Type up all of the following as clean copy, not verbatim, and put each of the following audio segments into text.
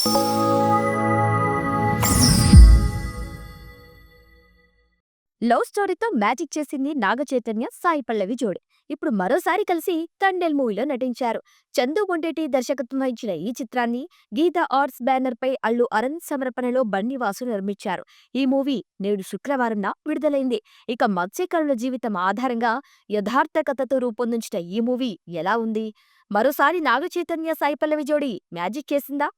Love స్టోరీతో magic చేసింది నాగచైతన్య సాయి పల్లవి జోడి. ఇప్పుడు మరోసారి కలిసి తండేల్ మూవీలో నటించారు. చందు మొండేటి దర్శకత్వం వహించిన ఈ చిత్రాన్ని గీతా ఆర్ట్స్ బ్యానర్ పై అల్లు అరవింద్ సమర్పణలో బన్నీవాసు నిర్మించారు. ఈ మూవీ నేడు శుక్రవారం విడుదలైంది. ఇక మత్స్యకారుల జీవితం ఆధారంగా యథార్థ కథతో రూపొందించిన ఈ మూవీ ఎలా ఉంది? మరోసారి నాగచైతన్య సాయి పల్లవి జోడి మ్యాజిక్ చేసిందా?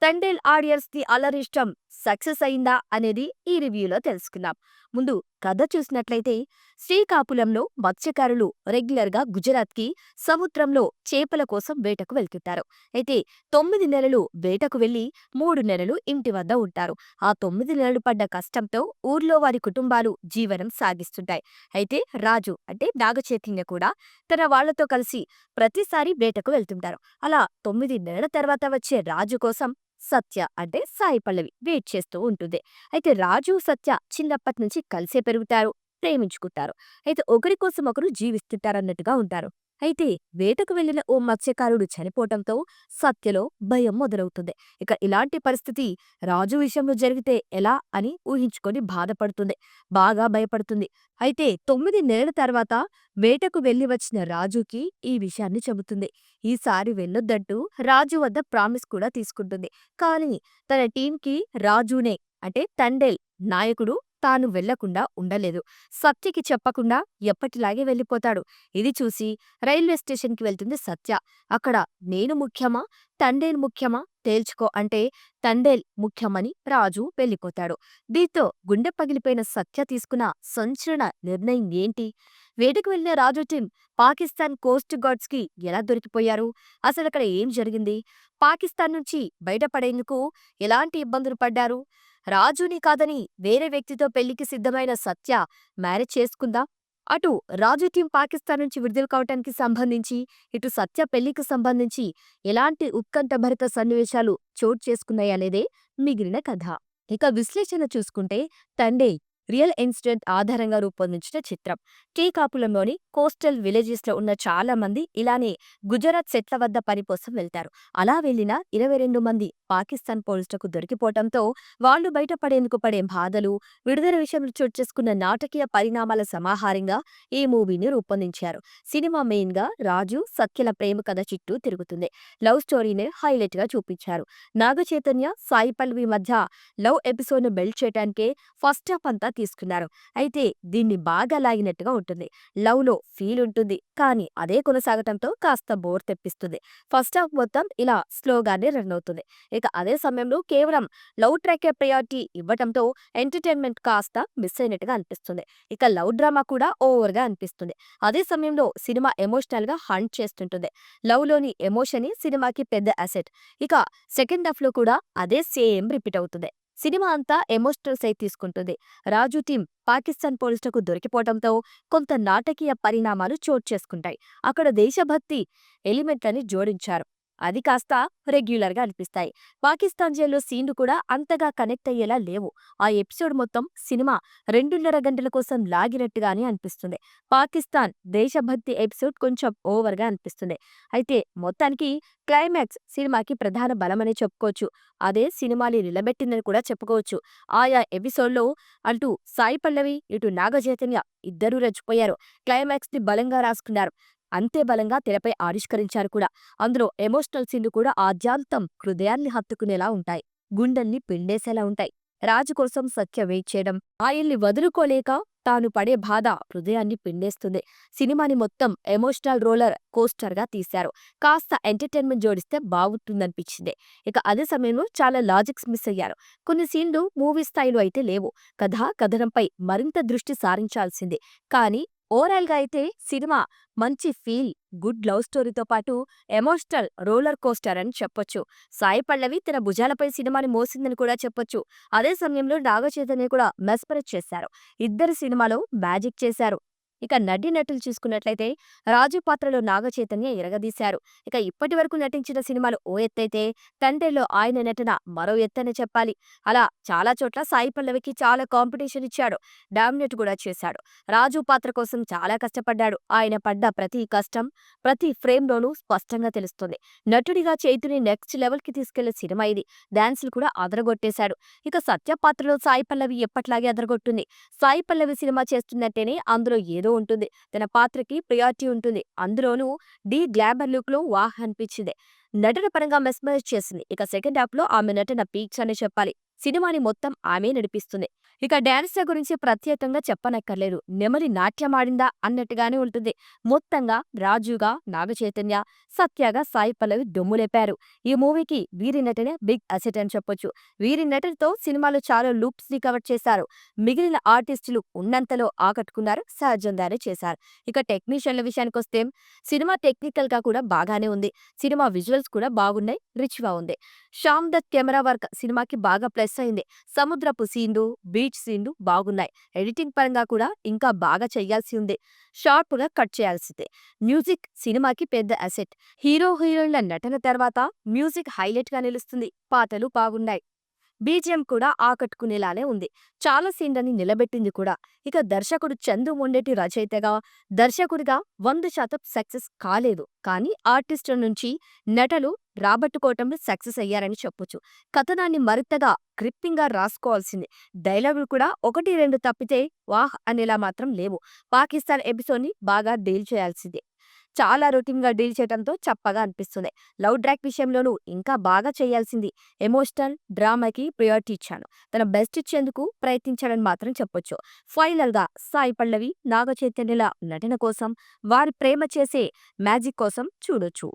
తండేల్ ఆడియన్స్ ని అలరిష్టం సక్సెస్ అయిందా అనేది ఈ రివ్యూలో తెలుసుకుందాం. ముందు కథ చూసినట్లయితే, శ్రీకాకుళంలో మత్స్యకారులు రెగ్యులర్ గా గుజరాత్ కి సముద్రంలో చేపల కోసం వేటకు వెళ్తుంటారు. అయితే 9 నెలలు వేటకు వెళ్లి 3 నెలలు ఇంటి వద్ద ఉంటారు. ఆ 9 నెలలు పడ్డ కష్టంతో ఊర్లో వారి కుటుంబాలు జీవనం సాగిస్తుంటాయి. అయితే రాజు అంటే నాగచైతన్య కూడా తన వాళ్లతో కలిసి ప్రతిసారి వేటకు వెళ్తుంటారు. అలా 9 నెలల తర్వాత వచ్చే రాజు కోసం సత్య అంటే సాయి పల్లవి వెయిట్ చేస్తూ ఉంటుంది. అయితే రాజు, సత్య చిన్నప్పటి నుంచి కలిసే పెరుగుతారు, ప్రేమించుకుంటారు. అయితే ఒకరి కోసం ఒకరు జీవిస్తుంటారన్నట్టుగా ఉంటారు. అయితే వేటకు వెళ్లిన ఓ మత్స్యకారుడు చనిపోవటంతో సత్యలో భయం మొదలవుతుంది. ఇక ఇలాంటి పరిస్థితి రాజు విషయంలో జరిగితే ఎలా అని ఊహించుకొని బాధపడుతుంది, బాగా భయపడుతుంది. అయితే 9 నెలల తర్వాత వేటకు వెళ్లి వచ్చిన రాజుకి ఈ విషయాన్ని చెబుతుంది. ఈసారి వెళ్ళొద్దంటూ రాజు వద్ద ప్రామిస్ కూడా తీసుకుంటుంది. కానీ తన టీంకి రాజునే అంటే తండేల్ నాయకుడు తాను వెళ్లకుండా ఉండలేదు. సత్యకి చెప్పకుండా ఎప్పటిలాగే వెళ్ళిపోతాడు. ఇది చూసి రైల్వే స్టేషన్కి వెళ్తుంది సత్య. అక్కడ నేను ముఖ్యమా, తండేల్ ముఖ్యమా తేల్చుకో అంటే తండేల్ ముఖ్యమని రాజు వెళ్ళిపోతాడు. దీంతో గుండె పగిలిపోయిన సత్య తీసుకున్న సంచలన నిర్ణయం ఏంటి? వేటకు వెళ్లిన రాజు టీం పాకిస్తాన్ కోస్ట్ గార్డ్స్ కి ఎలా దొరికిపోయారు? అసలక్కడ ఏం జరిగింది? పాకిస్తాన్ నుంచి బయటపడేందుకు ఎలాంటి ఇబ్బందులు పడ్డారు? రాజుని కాదని వేరే వ్యక్తితో పెళ్లికి సిద్ధమైన సత్య మ్యారేజ్ చేసుకుందా? అటు రాజు టీం పాకిస్తాన్ నుంచి విడుదల కావటానికి సంబంధించి, ఇటు సత్య పెళ్లికి సంబంధించి ఎలాంటి ఉత్కంఠభరిత సన్నివేశాలు చోటు చేసుకున్నాయనేదే మిగిలిన కథ. ఇక విశ్లేషణ చూసుకుంటే, తండే రియల్ ఇన్సిడెంట్ ఆధారంగా రూపొందించిన చిత్రం. శ్రీకాకుళంలోని కోస్టల్ విలేజెస్ లో ఉన్న చాలా మంది ఇలానే గుజరాత్ సెట్ల వద్ద పని కోసం వెళ్తారు. అలా వెళ్లిన 22 మంది పాకిస్తాన్ పోలీసులకు దొరికిపోవటంతో వాళ్లు బయటపడేందుకు పడే బాధలు, విడుదల విషయంలో చోటు చేసుకున్న నాటకీయ పరిణామాల సమాహారంగా ఈ మూవీని రూపొందించారు. సినిమా మెయిన్ గా రాజు, సత్యల ప్రేమ కథ చుట్టూ తిరుగుతుంది. లవ్ స్టోరీనే హైలైట్ గా చూపించారు. నాగచైతన్య, సాయి పల్లవి మధ్య లవ్ ఎపిసోడ్ ను బిల్డ్ చేయడానికే ఫస్ట్ హాఫ్ అంతా తీసుకున్నారు. అయితే దీన్ని బాగా లాగినట్టుగా ఉంటుంది. లవ్ లో ఫీల్ ఉంటుంది, కానీ అదే కొనసాగటంతో కాస్త బోర్ తెప్పిస్తుంది. ఫస్ట్ హాఫ్ మొత్తం ఇలా స్లోగానే రన్ అవుతుంది. ఇక అదే సమయంలో కేవలం లవ్ ట్రాకే ప్రయారిటీ ఇవ్వటంతో ఎంటర్టైన్మెంట్ కాస్త మిస్ అయినట్టుగా అనిపిస్తుంది. ఇక లవ్ డ్రామా కూడా ఓవర్ గా అనిపిస్తుంది. అదే సమయంలో సినిమా ఎమోషనల్ గా హంట్ చేస్తుంటుంది. లవ్ లోని ఎమోషన్ సినిమాకి పెద్ద అసెట్. ఇక సెకండ్ హాఫ్ లో కూడా అదే సేమ్ రిపీట్ అవుతుంది. సినిమా అంతా ఎమోషనల్ సైడ్ తీసుకుంటుంది. రాజు టీం పాకిస్తాన్ పోలీసులకు దొరికిపోవడంతో కొంత నాటకీయ పరిణామాలు చోటు చేసుకుంటాయి. అక్కడ దేశభక్తి ఎలిమెంట్లని జోడించారు. అది కాస్త రెగ్యులర్ గా అనిపిస్తాయి. పాకిస్తాన్ జైల్లో సీన్లు కూడా అంతగా కనెక్ట్ అయ్యేలా లేవు. ఆ ఎపిసోడ్ మొత్తం సినిమా 2.5 గంటల కోసం లాగినట్టుగానే అనిపిస్తుంది. పాకిస్తాన్ దేశభక్తి ఎపిసోడ్ కొంచెం ఓవర్ గా అనిపిస్తుంది. అయితే మొత్తానికి క్లైమాక్స్ సినిమాకి ప్రధాన బలమనే చెప్పుకోవచ్చు. అదే సినిమాని నిలబెట్టిందని కూడా చెప్పుకోవచ్చు. ఆయా ఎపిసోడ్లో అటు సాయి పల్లవి, ఇటు నాగచైతన్య ఇద్దరూ రెచ్చిపోయారు. క్లైమాక్స్ ని బలంగా రాసుకున్నారు. అంతే బలంగా తెరపై ఆవిష్కరించారు కూడా. అందులో ఎమోషనల్ సీన్లు కూడా ఆద్యాంతం హృదయాన్ని హత్తుకునేలా ఉంటాయి, గుండెల్ని పిండేసేలా ఉంటాయి. రాజు కోసం సత్య వెయిట్ చేయడం, ఆయన్ని వదులుకోలేక తాను పడే బాధ హృదయాన్ని పిండేస్తుంది. సినిమాని మొత్తం ఎమోషనల్ రోలర్ కోస్టర్ గా తీశారు. కాస్త ఎంటర్టైన్మెంట్ జోడిస్తే బాగుంటుందనిపించింది. ఇక అదే సమయంలో చాలా లాజిక్స్ మిస్ అయ్యారు. కొన్ని సీన్లు మూవీ స్థాయిలో అయితే లేవు. కథనంపై మరింత దృష్టి సారించాల్సింది. కానీ ఓవరాల్ గా అయితే సినిమా మంచి ఫీల్ గుడ్ లవ్ స్టోరీతో పాటు ఎమోషనల్ రోలర్ కోస్టర్ అని చెప్పొచ్చు. సాయి పల్లవి తన భుజాలపై సినిమాని మోసిందని కూడా చెప్పొచ్చు. అదే సమయంలో నాగచైతన్య కూడా మెస్పరైజ్ చేశారు. ఇద్దరు సినిమాలో మ్యాజిక్ చేశారు. ఇక నటీనటులు చూసుకున్నట్లయితే రాజు పాత్రలో నాగ చైతన్య ఇరగదీశారు. ఇక ఇప్పటి వరకు నటించిన సినిమాలు ఓ ఎత్తైతే తండ్రిలో ఆయన నటన మరో ఎత్తని చెప్పాలి. అలా చాలా చోట్ల సాయి పల్లవికి చాలా కాంపిటీషన్ ఇచ్చాడు. డామినేట్ కూడా చేశాడు. రాజు పాత్ర కోసం చాలా కష్టపడ్డాడు. ఆయన పడ్డ ప్రతి కష్టం ప్రతి ఫ్రేమ్లోనూ స్పష్టంగా తెలుస్తుంది. నటుడిగా చైతుని నెక్స్ట్ లెవెల్ కి తీసుకెళ్లే సినిమా ఇది. డాన్సులు కూడా అదరగొట్టేశాడు. ఇక సత్య పాత్రలో సాయి పల్లవి ఎప్పట్లాగే అదరగొట్టింది. సాయి పల్లవి సినిమా చేస్తున్నట్టేనే అందులో ఏదో ఉంటుంది. తన పాత్రకి ప్రియారిటీ ఉంటుంది. అందులోనూ గ్లామర్ లుక్ లో వాహ్ అనిపించింది. నటన పరంగా మెస్మరైజ్ చేసింది. ఇక సెకండ్ హాఫ్ లో ఆమె నటన పీక్స్ అనే చెప్పాలి. సినిమాని మొత్తం ఆమె నడిపిస్తుంది. ఇక డాన్స్ల గురించి ప్రత్యేకంగా చెప్పనక్కర్లేదు. నెమలి నాట్యమాడిందా అన్నట్టుగానే ఉంటుంది. మొత్తంగా రాజుగా నాగ చైతన్య, సత్యగా సాయి పల్లవి దుమ్ములేపారు. ఈ మూవీకి వీరి నటనే బిగ్ అసెట్ అని చెప్పొచ్చు. వీరి నటనతో సినిమాలో చాలా లూప్స్ ని కవర్ చేశారు. మిగిలిన ఆర్టిస్టులు ఉన్నంతలో ఆకట్టుకున్నారు, సహజంగానే చేశారు. ఇక టెక్నీషియన్ల విషయానికొస్తే సినిమా టెక్నికల్ గా కూడా బాగానే ఉంది. సినిమా విజువల్స్ కూడా బాగున్నాయి, రిచ్ గా ఉంది. శ్యామ్ దత్ కెమెరా వర్క్ సినిమాకి బాగా ప్లస్ అయింది. సముద్రపు సీన్లు, బీచ్ సీన్లు బాగున్నాయి. ఎడిటింగ్ పరంగా కూడా ఇంకా బాగా చెయ్యాల్సి ఉంది. షార్ప్ గా కట్ చేయాల్సిందే. మ్యూజిక్ సినిమాకి పెద్ద అసెట్. హీరోయిన్ల నటన తర్వాత మ్యూజిక్ హైలైట్ గా నిలుస్తుంది. పాటలు బాగున్నాయి. బీజిఎం కూడా ఆకట్టుకునేలానే ఉంది. చాలా సీన్లని నిలబెట్టింది కూడా. ఇక దర్శకుడు చందు మొండేటి రచయితగా, దర్శకుడిగా 100% సక్సెస్ కాలేదు. కానీ ఆర్టిస్టుల నుంచి నటలు రాబట్టుకోవటంలో సక్సెస్ అయ్యారని చెప్పొచ్చు. కథనాన్ని మరింతగా గ్రిప్పింగ్ గా రాసుకోవాల్సింది. డైలాగులు కూడా 1, 2 తప్పితే వాహ్ అనేలా మాత్రం లేవు. పాకిస్తాన్ ఎపిసోడ్ ని బాగా డీల్ చేయాల్సిందే. చాలా రొటీన్ గా డీల్ చేయడంతో చప్పగా అనిపిస్తుంది. లవ్ ట్రాక్ విషయంలోనూ ఇంకా బాగా చేయాల్సింది. ఎమోషనల్ డ్రామాకి ప్రయారిటీ ఇచ్చాను. తన బెస్ట్ ఇచ్చేందుకు ప్రయత్నించాడని మాత్రం చెప్పొచ్చు. ఫైనల్ గా సాయి పల్లవి, నాగ చైతన్యుల నటన కోసం, వారి ప్రేమ చేసే మ్యాజిక్ కోసం చూడొచ్చు.